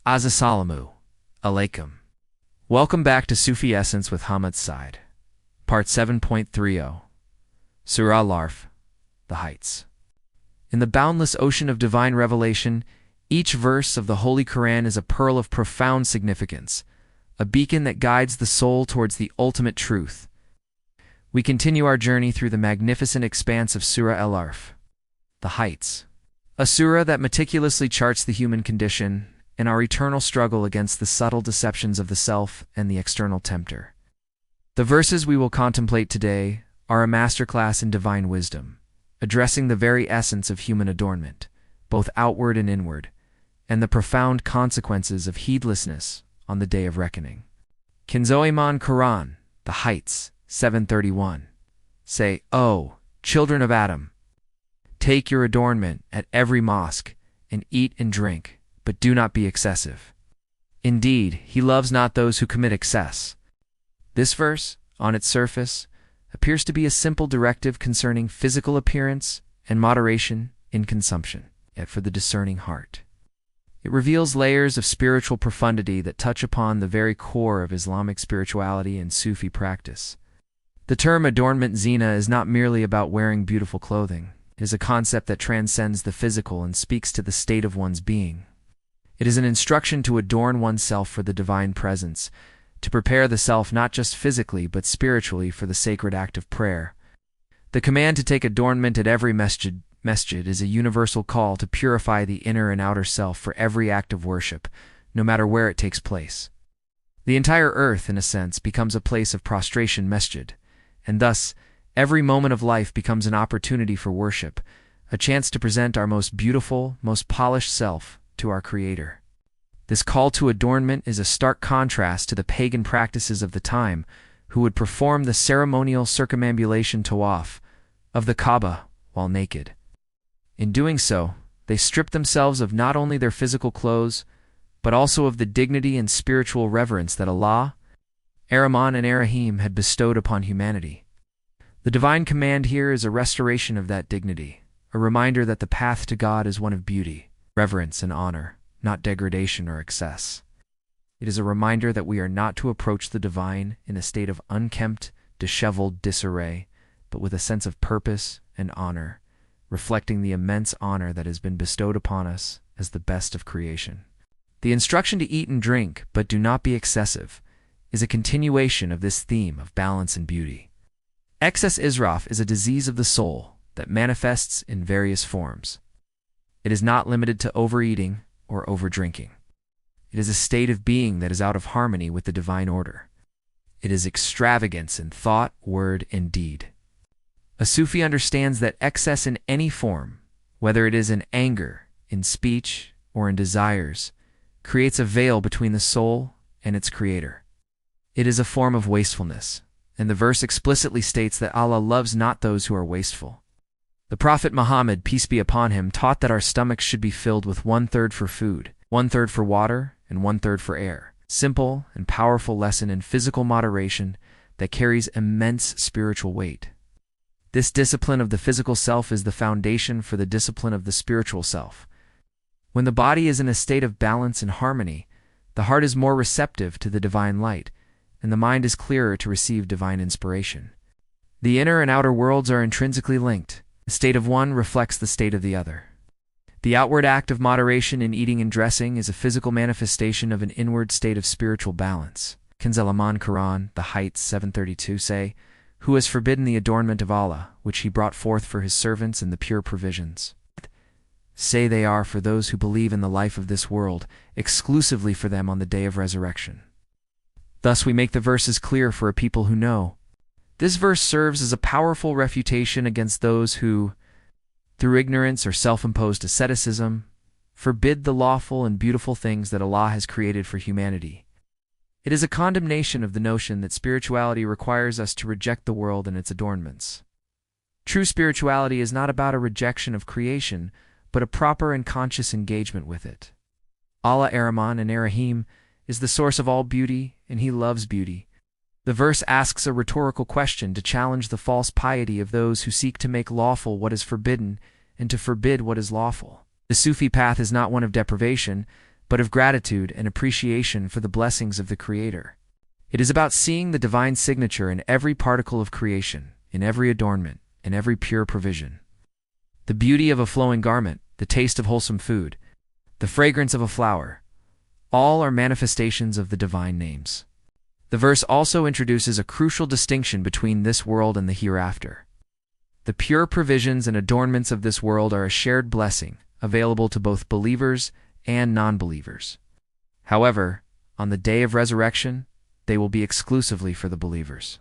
Assalamu alaikum. Welcome back to Sufi Essence with Hammad Syed. Part 7.30. Surah Al-A'raf, the Heights. In the boundless ocean of divine revelation, each verse of the Holy Quran is a pearl of profound significance, a beacon that guides the soul towards the ultimate truth. We continue our journey through the magnificent expanse of Surah Al-A'raf, the Heights, a surah that meticulously charts the human condition and our eternal struggle against the subtle deceptions of the self and the external tempter. The verses we will contemplate today are a masterclass in divine wisdom, addressing the very essence of human adornment, both outward and inward, and the profound consequences of heedlessness on the day of reckoning. Kinzoiman Quran, the Heights, 731. Say, O children of Adam, take your adornment at every mosque, and eat and drink, but do not be excessive. Indeed, he loves not those who commit excess. This verse, on its surface, appears to be a simple directive concerning physical appearance and moderation in consumption, yet for the discerning heart, it reveals layers of spiritual profundity that touch upon the very core of Islamic spirituality and Sufi practice. The term adornment zina is not merely about wearing beautiful clothing. It is a concept that transcends the physical and speaks to the state of one's being. It is an instruction to adorn oneself for the divine presence, to prepare the self not just physically but spiritually for the sacred act of prayer. The command to take adornment at every masjid is a universal call to purify the inner and outer self for every act of worship, no matter where it takes place. The entire earth, in a sense, becomes a place of prostration masjid, and thus every moment of life becomes an opportunity for worship, a chance to present our most beautiful, most polished self to our Creator. This call to adornment is a stark contrast to the pagan practices of the time, who would perform the ceremonial circumambulation tawaf of the Kaaba while naked. In doing so, they stripped themselves of not only their physical clothes, but also of the dignity and spiritual reverence that Allah, Ar-Rahman and Ar-Rahim had bestowed upon humanity. The divine command here is a restoration of that dignity, a reminder that the path to God is one of beauty, reverence, and honor, not degradation or excess. It is a reminder that we are not to approach the divine in a state of unkempt, disheveled disarray, but with a sense of purpose and honor, reflecting the immense honor that has been bestowed upon us as the best of creation. The instruction to eat and drink, but do not be excessive, is a continuation of this theme of balance and beauty. Excess israf is a disease of the soul that manifests in various forms. It is not limited to overeating or overdrinking. It is a state of being that is out of harmony with the divine order. It is extravagance in thought, word, and deed. A Sufi understands that excess in any form, whether it is in anger, in speech, or in desires, creates a veil between the soul and its creator. It is a form of wastefulness, and the verse explicitly states that Allah loves not those who are wasteful. The Prophet Muhammad, peace be upon him, taught that our stomachs should be filled with 1/3 for food, 1/3 for water, and 1/3 for air. Simple and powerful lesson in physical moderation that carries immense spiritual weight. This discipline of the physical self is the foundation for the discipline of the spiritual self. When the body is in a state of balance and harmony, the heart is more receptive to the divine light, and the mind is clearer to receive divine inspiration. The inner and outer worlds are intrinsically linked. The state of one reflects the state of the other. The outward act of moderation in eating and dressing is a physical manifestation of an inward state of spiritual balance. Kinzoiman Quran, the Heights, 732 say, Who has forbidden the adornment of Allah, which he brought forth for his servants in the pure provisions? Say they are for those who believe in the life of this world, exclusively for them on the day of resurrection. Thus we make the verses clear for a people who know. This verse serves as a powerful refutation against those who, through ignorance or self-imposed asceticism, forbid the lawful and beautiful things that Allah has created for humanity. It is a condemnation of the notion that spirituality requires us to reject the world and its adornments. True spirituality is not about a rejection of creation, but a proper and conscious engagement with it. Allah, Ar-Rahman and Ar-Rahim, is the source of all beauty, and He loves beauty. The verse asks a rhetorical question to challenge the false piety of those who seek to make lawful what is forbidden and to forbid what is lawful. The Sufi path is not one of deprivation, but of gratitude and appreciation for the blessings of the Creator. It is about seeing the divine signature in every particle of creation, in every adornment, in every pure provision. The beauty of a flowing garment, the taste of wholesome food, the fragrance of a flower, all are manifestations of the divine names. The verse also introduces a crucial distinction between this world and the hereafter. The pure provisions and adornments of this world are a shared blessing, available to both believers and non-believers. However, on the day of resurrection, they will be exclusively for the believers.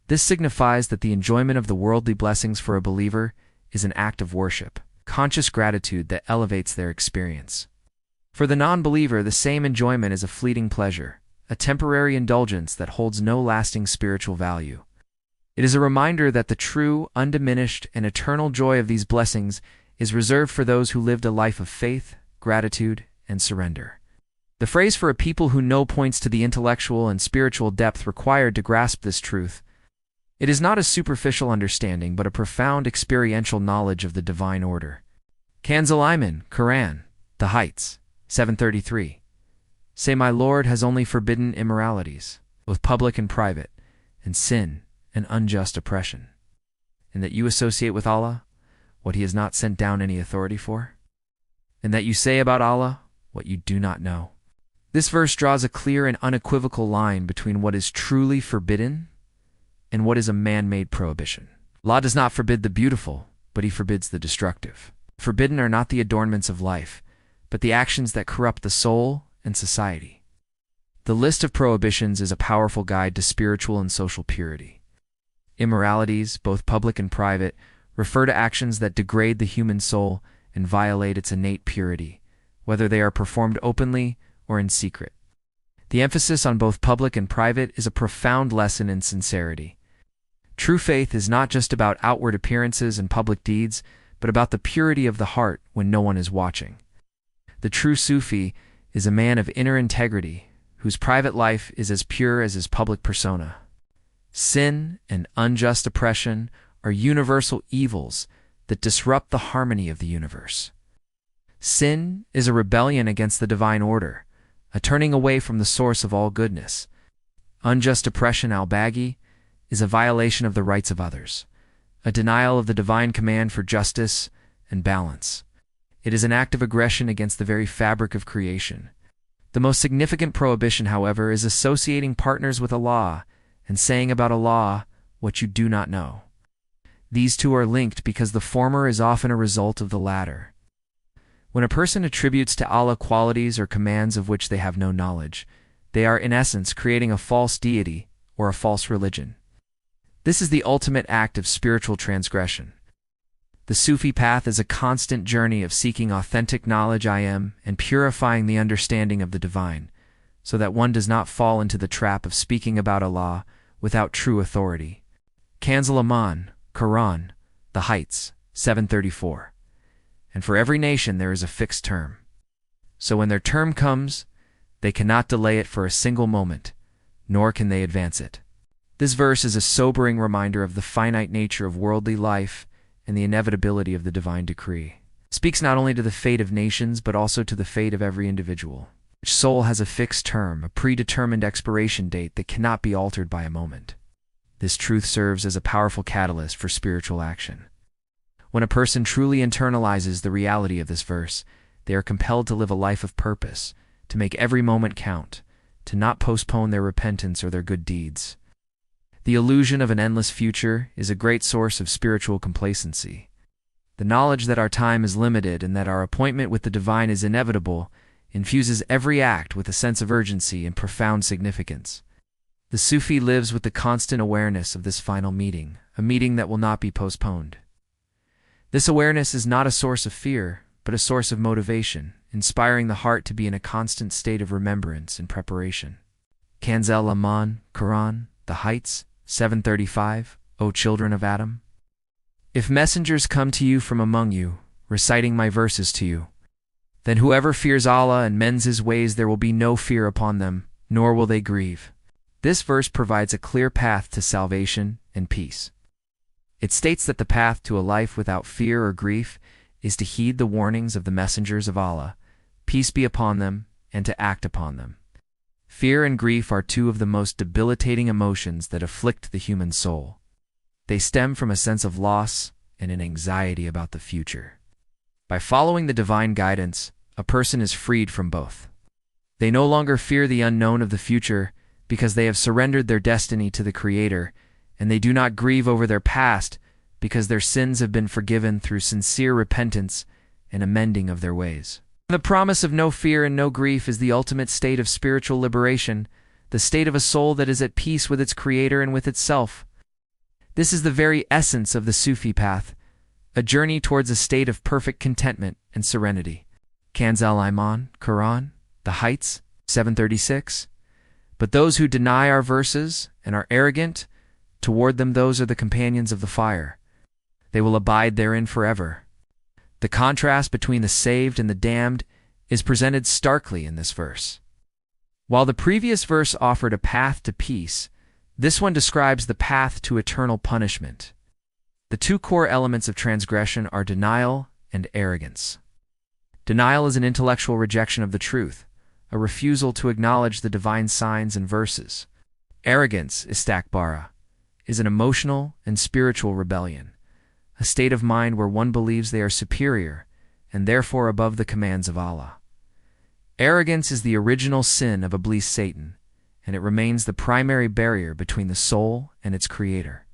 This signifies that the enjoyment of the worldly blessings for a believer is an act of worship, conscious gratitude that elevates their experience. For the non-believer, the same enjoyment is a fleeting pleasure, a temporary indulgence that holds no lasting spiritual value. It is a reminder that the true, undiminished, and eternal joy of these blessings is reserved for those who lived a life of faith, gratitude, and surrender. The phrase for a people who know points to the intellectual and spiritual depth required to grasp this truth. It is not a superficial understanding, but a profound experiential knowledge of the divine order. Kanz al-Iman, Quran, The Heights, 733. Say, my Lord has only forbidden immoralities, both public and private, and sin and unjust oppression, and that you associate with Allah what He has not sent down any authority for, and that you say about Allah what you do not know. This verse draws a clear and unequivocal line between what is truly forbidden and what is a man-made prohibition. Allah does not forbid the beautiful, but He forbids the destructive. Forbidden are not the adornments of life, but the actions that corrupt the soul and society. The list of prohibitions is a powerful guide to spiritual and social purity. Immoralities, both public and private, refer to actions that degrade the human soul and violate its innate purity, whether they are performed openly or in secret. The emphasis on both public and private is a profound lesson in sincerity. True faith is not just about outward appearances and public deeds, but about the purity of the heart when no one is watching. The true Sufi is a man of inner integrity, whose private life is as pure as his public persona. Sin and unjust oppression are universal evils that disrupt the harmony of the universe. Sin is a rebellion against the divine order, a turning away from the source of all goodness. Unjust oppression, al-baghi, is a violation of the rights of others, a denial of the divine command for justice and balance. It is an act of aggression against the very fabric of creation. The most significant prohibition, however, is associating partners with Allah and saying about Allah what you do not know. These two are linked because the former is often a result of the latter. When a person attributes to Allah qualities or commands of which they have no knowledge, they are in essence creating a false deity or a false religion. This is the ultimate act of spiritual transgression. The Sufi path is a constant journey of seeking authentic knowledge and purifying the understanding of the divine, so that one does not fall into the trap of speaking about Allah without true authority. Kanz al-Iman, Quran, The Heights, 734. And for every nation there is a fixed term. So when their term comes, they cannot delay it for a single moment, nor can they advance it. This verse is a sobering reminder of the finite nature of worldly life and the inevitability of the divine decree. It speaks not only to the fate of nations, but also to the fate of every individual. Each soul has a fixed term, a predetermined expiration date that cannot be altered by a moment. This truth serves as a powerful catalyst for spiritual action. When a person truly internalizes the reality of this verse, they are compelled to live a life of purpose, to make every moment count, to not postpone their repentance or their good deeds. The illusion of an endless future is a great source of spiritual complacency. The knowledge that our time is limited and that our appointment with the divine is inevitable infuses every act with a sense of urgency and profound significance. The Sufi lives with the constant awareness of this final meeting, a meeting that will not be postponed. This awareness is not a source of fear, but a source of motivation, inspiring the heart to be in a constant state of remembrance and preparation. Kanz al-Iman, Quran, The Heights, 735, O children of Adam. If messengers come to you from among you, reciting my verses to you, then whoever fears Allah and mends his ways, there will be no fear upon them, nor will they grieve. This verse provides a clear path to salvation and peace. It states that the path to a life without fear or grief is to heed the warnings of the messengers of Allah, peace be upon them, and to act upon them. Fear and grief are two of the most debilitating emotions that afflict the human soul. They stem from a sense of loss and an anxiety about the future. By following the divine guidance, a person is freed from both. They no longer fear the unknown of the future because they have surrendered their destiny to the Creator, and they do not grieve over their past because their sins have been forgiven through sincere repentance and amending of their ways. The promise of no fear and no grief is the ultimate state of spiritual liberation, the state of a soul that is at peace with its Creator and with itself. This is the very essence of the Sufi path, a journey towards a state of perfect contentment and serenity. Kanz al-Iman, Quran, The Heights, 736. But those who deny our verses and are arrogant, toward them those are the companions of the fire. They will abide therein forever. The contrast between the saved and the damned is presented starkly in this verse. While the previous verse offered a path to peace, this one describes the path to eternal punishment. The two core elements of transgression are denial and arrogance. Denial is an intellectual rejection of the truth, a refusal to acknowledge the divine signs and verses. Arrogance, istakbara, is an emotional and spiritual rebellion, a state of mind where one believes they are superior and therefore above the commands of Allah. Arrogance is the original sin of Iblis Satan, and it remains the primary barrier between the soul and its Creator.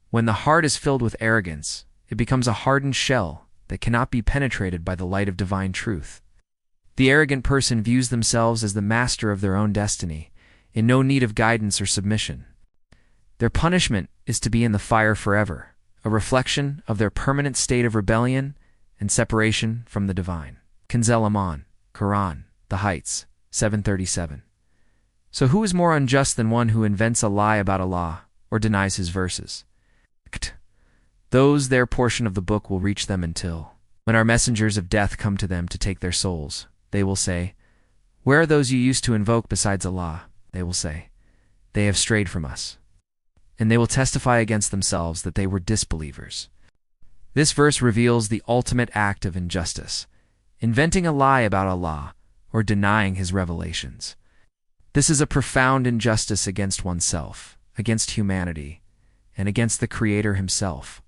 When the heart is filled with arrogance, it becomes a hardened shell that cannot be penetrated by the light of divine truth. The arrogant person views themselves as the master of their own destiny, in no need of guidance or submission. Their punishment is to be in the fire forever, a reflection of their permanent state of rebellion and separation from the divine. Kanz al-Iman, Quran, The Heights, 737. So who is more unjust than one who invents a lie about Allah or denies his verses? Those their portion of the book will reach them until, when our messengers of death come to them to take their souls, they will say, "Where are those you used to invoke besides Allah?" They will say, "They have strayed from us." And they will testify against themselves that they were disbelievers. This verse reveals the ultimate act of injustice, inventing a lie about Allah or denying His revelations. This is a profound injustice against oneself, against humanity, and against the Creator Himself.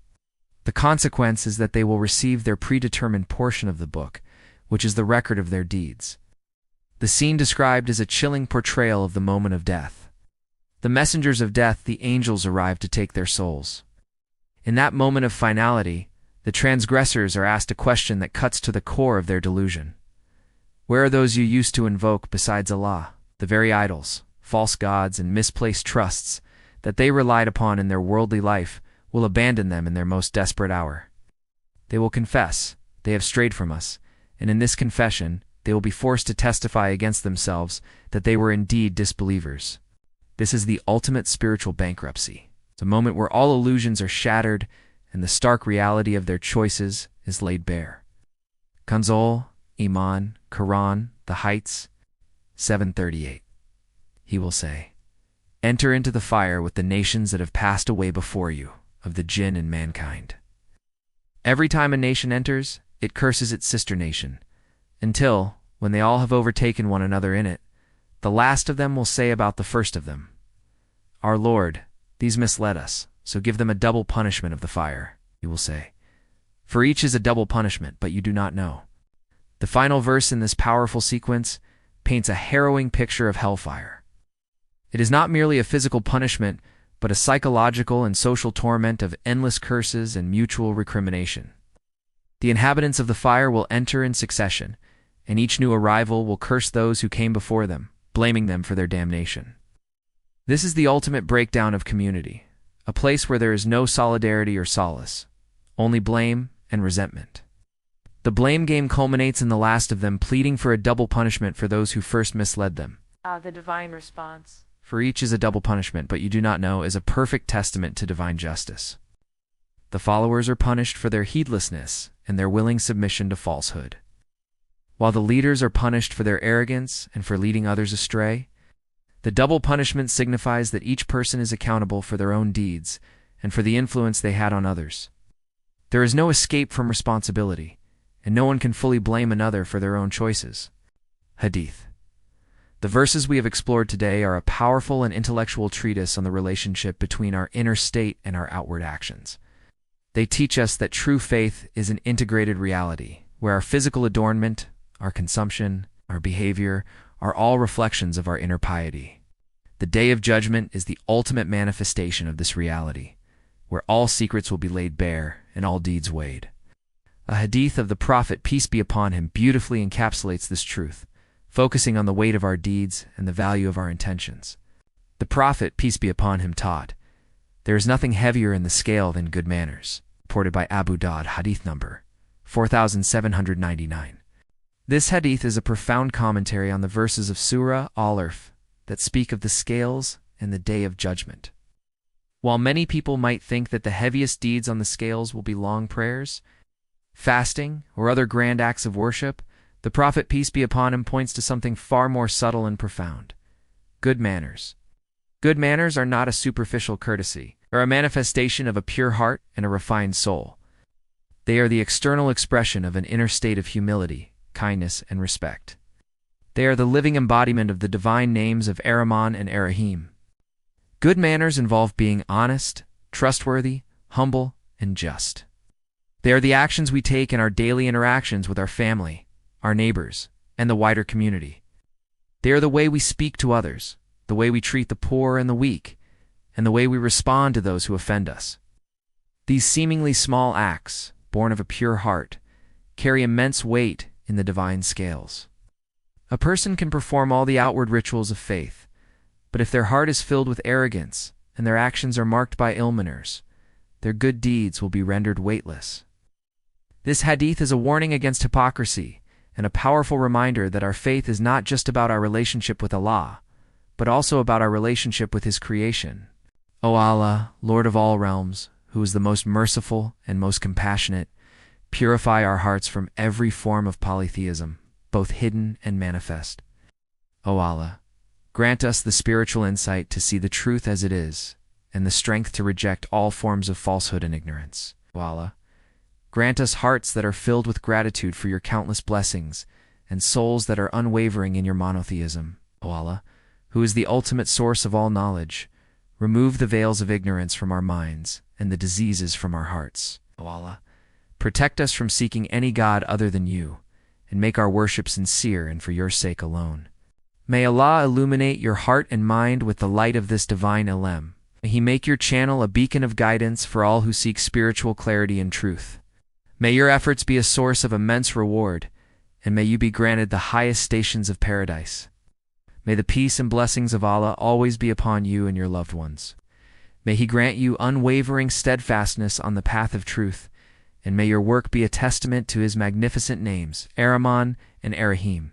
The consequence is that they will receive their predetermined portion of the book, which is the record of their deeds. The scene described is a chilling portrayal of the moment of death. The messengers of death, the angels, arrive to take their souls. In that moment of finality, the transgressors are asked a question that cuts to the core of their delusion. Where are those you used to invoke besides Allah? The very idols, false gods, and misplaced trusts that they relied upon in their worldly life will abandon them in their most desperate hour. They will confess, they have strayed from us, and in this confession, they will be forced to testify against themselves that they were indeed disbelievers. This is the ultimate spiritual bankruptcy. It's a moment where all illusions are shattered and the stark reality of their choices is laid bare. Kanz al-Iman, Quran, The Heights, 738. He will say, "Enter into the fire with the nations that have passed away before you, of the jinn and mankind." Every time a nation enters, it curses its sister nation, until, when they all have overtaken one another in it, the last of them will say about the first of them, "Our Lord, these misled us, so give them a double punishment of the fire." He will say, "For each is a double punishment, but you do not know." The final verse in this powerful sequence paints a harrowing picture of hellfire. It is not merely a physical punishment, but a psychological and social torment of endless curses and mutual recrimination. The inhabitants of the fire will enter in succession, and each new arrival will curse those who came before them, blaming them for their damnation. This is the ultimate breakdown of community, a place where there is no solidarity or solace, only blame and resentment. The blame game culminates in the last of them pleading for a double punishment for those who first misled them. The divine response. "For each is a double punishment, but you do not know," is a perfect testament to divine justice. The followers are punished for their heedlessness and their willing submission to falsehood, while the leaders are punished for their arrogance and for leading others astray. The double punishment signifies that each person is accountable for their own deeds and for the influence they had on others. There is no escape from responsibility, and no one can fully blame another for their own choices. Hadith. The verses we have explored today are a powerful and intellectual treatise on the relationship between our inner state and our outward actions. They teach us that true faith is an integrated reality, where our physical adornment, our consumption, our behavior are all reflections of our inner piety. The Day of Judgment is the ultimate manifestation of this reality, where all secrets will be laid bare and all deeds weighed. A hadith of the Prophet, peace be upon him, beautifully encapsulates this truth, focusing on the weight of our deeds and the value of our intentions. The Prophet, peace be upon him, taught, "There is nothing heavier in the scale than good manners," reported by Abu Dawud, hadith number 4799. This hadith is a profound commentary on the verses of Surah Al-A'raf that speak of the scales and the Day of Judgment. While many people might think that the heaviest deeds on the scales will be long prayers, fasting, or other grand acts of worship, the Prophet, peace be upon him, points to something far more subtle and profound: good manners. Good manners are not a superficial courtesy, or a manifestation of a pure heart and a refined soul. They are the external expression of an inner state of humility, kindness, and respect. They are the living embodiment of the divine names of Ar-Rahman and Ar-Rahim. Good manners involve being honest, trustworthy, humble, and just. They are the actions we take in our daily interactions with our family, our neighbors, and the wider community. They are the way we speak to others, the way we treat the poor and the weak, and the way we respond to those who offend us. These seemingly small acts, born of a pure heart, carry immense weight in the divine scales. A person can perform all the outward rituals of faith, but if their heart is filled with arrogance and their actions are marked by ill manners, their good deeds will be rendered weightless. This hadith is a warning against hypocrisy and a powerful reminder that our faith is not just about our relationship with Allah, but also about our relationship with His creation. O Allah, Lord of all realms, who is the most merciful and most compassionate, purify our hearts from every form of polytheism, both hidden and manifest. O Allah, grant us the spiritual insight to see the truth as it is, and the strength to reject all forms of falsehood and ignorance. O Allah, grant us hearts that are filled with gratitude for your countless blessings, and souls that are unwavering in your monotheism. O Allah, who is the ultimate source of all knowledge, remove the veils of ignorance from our minds and the diseases from our hearts. O Allah, protect us from seeking any god other than you, and make our worship sincere and for your sake alone. May Allah illuminate your heart and mind with the light of this divine ilm. May He make your channel a beacon of guidance for all who seek spiritual clarity and truth. May your efforts be a source of immense reward, and may you be granted the highest stations of paradise. May the peace and blessings of Allah always be upon you and your loved ones. May He grant you unwavering steadfastness on the path of truth, and may your work be a testament to His magnificent names, Ar-Rahman and Ar-Rahim.